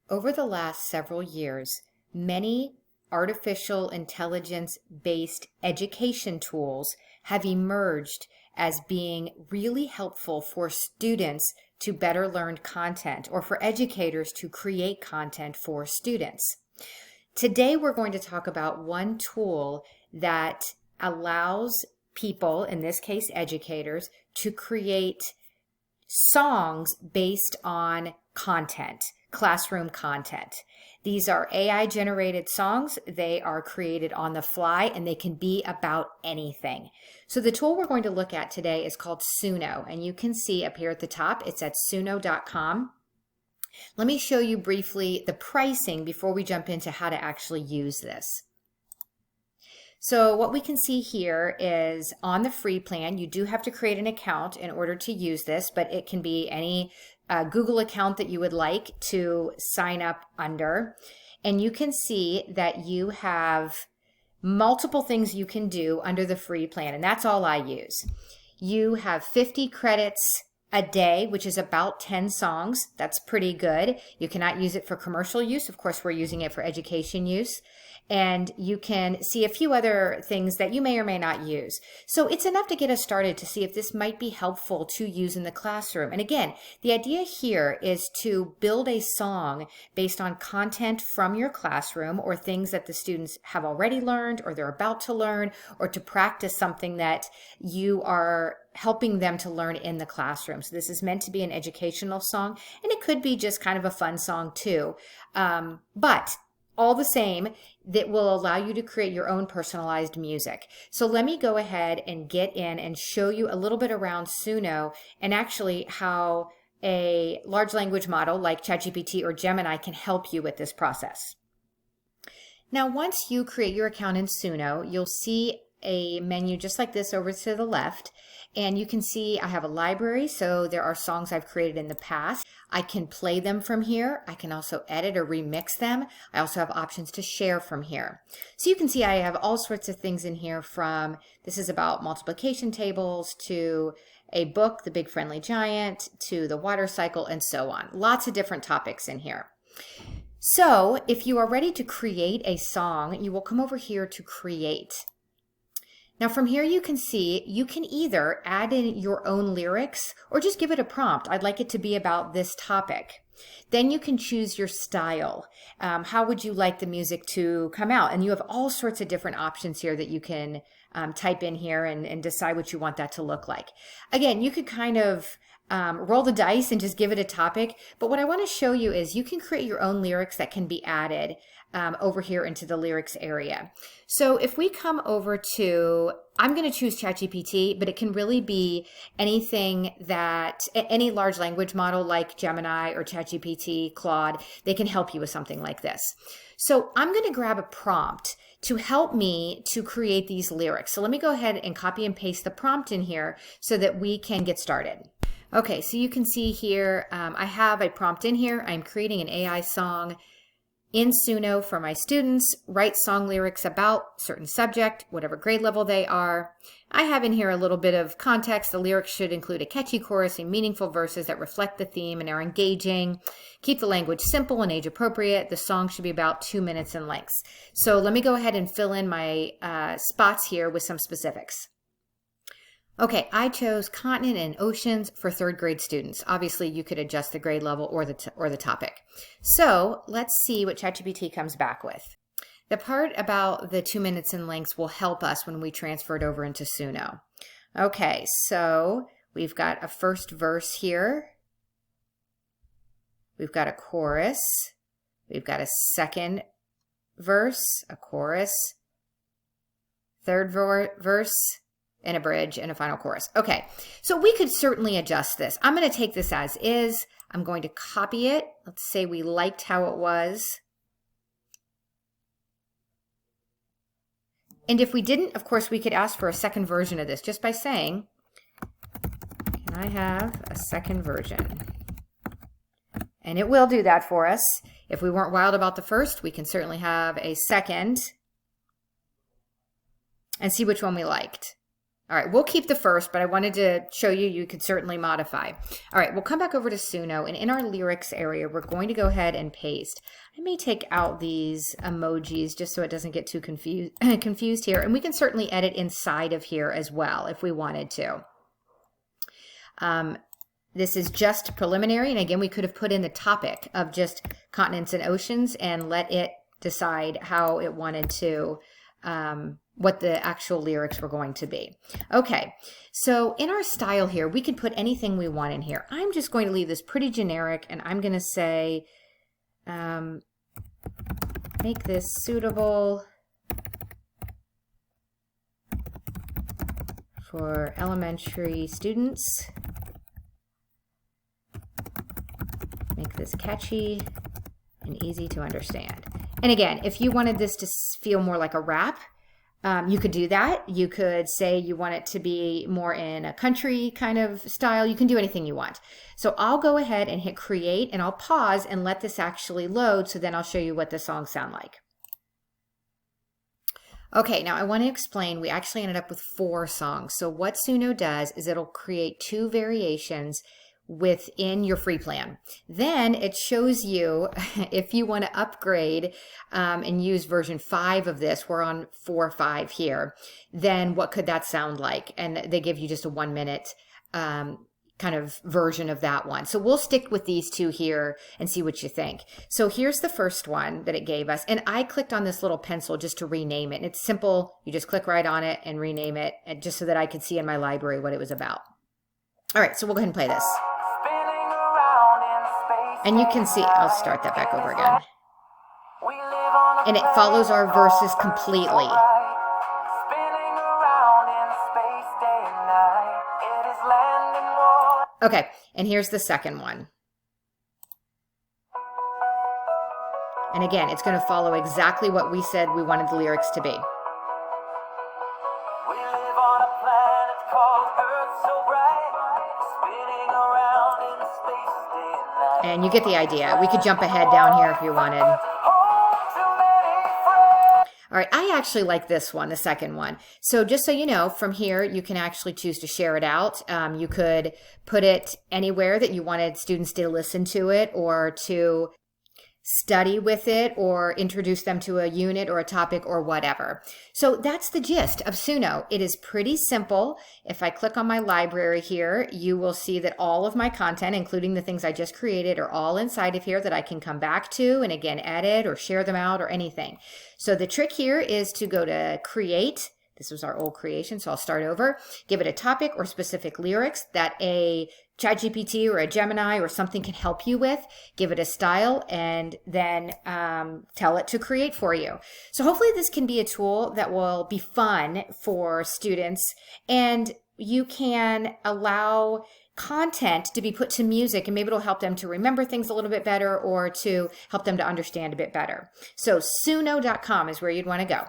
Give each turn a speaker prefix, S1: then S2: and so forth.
S1: Over the last several years, many artificial intelligence-based education tools have emerged as being really helpful for students to better learn content or for educators to create content for students. Today, we're going to talk about one tool that allows people, in this case educators, to create songs based on content, classroom content. These are AI generated songs. They are created on the fly and they can be about anything. So the tool we're going to look at today is called Suno, and you can see up here at the top, it's at suno.com. Let me show you briefly the pricing before we jump into how to actually use this. So what we can see here is on the free plan, you do have to create an account in order to use this, but it can be any Google account that you would like to sign up under. And you can see that you have multiple things you can do under the free plan, and that's all I use. You have 50 credits a day, which is about 10 songs. That's pretty good. You cannot use it for commercial use. Of course, we're using it for education use. And you can see a few other things that you may or may not use. So it's enough to get us started to see if this might be helpful to use in the classroom. And again, the idea here is to build a song based on content from your classroom or things that the students have already learned or they're about to learn, or to practice something that you are helping them to learn in the classroom. So this is meant to be an educational song, and it could be just kind of a fun song too. But all the same, that will allow you to create your own personalized music. So let me go ahead and get in and show you a little bit around Suno and actually how a large language model like ChatGPT or Gemini can help you with this process. Now, once you create your account in Suno, you'll see a menu just like this over to the left, and you can see I have a library, so there are songs I've created in the past. I can play them from here. I can also edit or remix them. I also have options to share from here. So you can see I have all sorts of things in here, from this is about multiplication tables to a book, The Big Friendly Giant, to the water cycle, and so on. Lots of different topics in here. So if you are ready to create a song, you will come over here to create. Now from here you can see you can either add in your own lyrics or just give it a prompt. I'd like it to be about this topic. Then you can choose your style. How would you like the music to come out? And you have all sorts of different options here that you can type in here and decide what you want that to look like. Again, you could kind of roll the dice and just give it a topic. But what I want to show you is you can create your own lyrics that can be added over here into the lyrics area. So if we come over to, I'm going to choose ChatGPT, but it can really be anything that, any large language model like Gemini or ChatGPT, Claude, they can help you with something like this. So I'm going to grab a prompt to help me to create these lyrics. So let me go ahead and copy and paste the prompt in here so that we can get started. Okay, so you can see here, I have a prompt in here. I'm creating an AI song in Suno for my students. Write song lyrics about certain subject, whatever grade level they are. I have in here a little bit of context. The lyrics should include a catchy chorus and meaningful verses that reflect the theme and are engaging. Keep the language simple and age appropriate. The song should be about 2 minutes in length. So let me go ahead and fill in my spots here with some specifics. Okay, I chose continent and oceans for third grade students. Obviously, you could adjust the grade level or the topic. So let's see what ChatGPT comes back with. The part about the 2 minutes in length will help us when we transfer it over into Suno. Okay, so we've got a first verse here. We've got a chorus. We've got a second verse, a chorus, third verse, and a bridge, and a final chorus. Okay, so we could certainly adjust this. I'm going to take this as is. I'm going to copy it. Let's say we liked how it was. And if we didn't, of course, we could ask for a second version of this just by saying, can I have a second version? And it will do that for us. If we weren't wild about the first, we can certainly have a second and see which one we liked. All right, we'll keep the first, but I wanted to show you you could certainly modify. All right, we'll come back over to Suno, and in our lyrics area, we're going to go ahead and paste. I may take out these emojis just so it doesn't get too confused here, and we can certainly edit inside of here as well if we wanted to. This is just preliminary, and again, we could have put in the topic of just continents and oceans and let it decide how it wanted to, what the actual lyrics were going to be. Okay, so in our style here, we can put anything we want in here. I'm just going to leave this pretty generic, and I'm going to say, make this suitable for elementary students. Make this catchy and easy to understand. And again, if you wanted this to feel more like a rap, you could do that. You could say you want it to be more in a country kind of style. You can do anything you want. So I'll go ahead and hit create, and I'll pause and let this actually load, so then I'll show you what the songs sound like. Okay, now I want to explain, we actually ended up with 4 songs. So what Suno does is it'll create 2 variations within your free plan. Then it shows you if you want to upgrade and use version 5 of this, we're on 4.5 here, then what could that sound like? And they give you just a 1-minute kind of version of that one. So we'll stick with these 2 here and see what you think. So here's the first one that it gave us, and I clicked on this little pencil just to rename it. And it's simple. You just click right on it and rename it, and just so that I could see in my library what it was about. All right, so we'll go ahead and play this. And you can see, I'll start that back over again. And it follows our verses completely. Okay, and here's the second one. And again, it's going to follow exactly what we said we wanted the lyrics to be. And you get the idea. We could jump ahead down here if you wanted. All right, I actually like this one, the second one. So just so you know, from here, you can actually choose to share it out. You could put it anywhere that you wanted students to listen to it or to study with it or introduce them to a unit or a topic or whatever. So that's the gist of Suno. It is pretty simple. If I click on my library here, you will see that all of my content, including the things I just created, are all inside of here that I can come back to and again edit or share them out or anything. So the trick here is to go to create. This was our old creation, so I'll start over. Give it a topic or specific lyrics that a ChatGPT or a Gemini or something can help you with. Give it a style and then tell it to create for you. So hopefully this can be a tool that will be fun for students, and you can allow content to be put to music, and maybe it'll help them to remember things a little bit better or to help them to understand a bit better. So suno.com is where you'd want to go.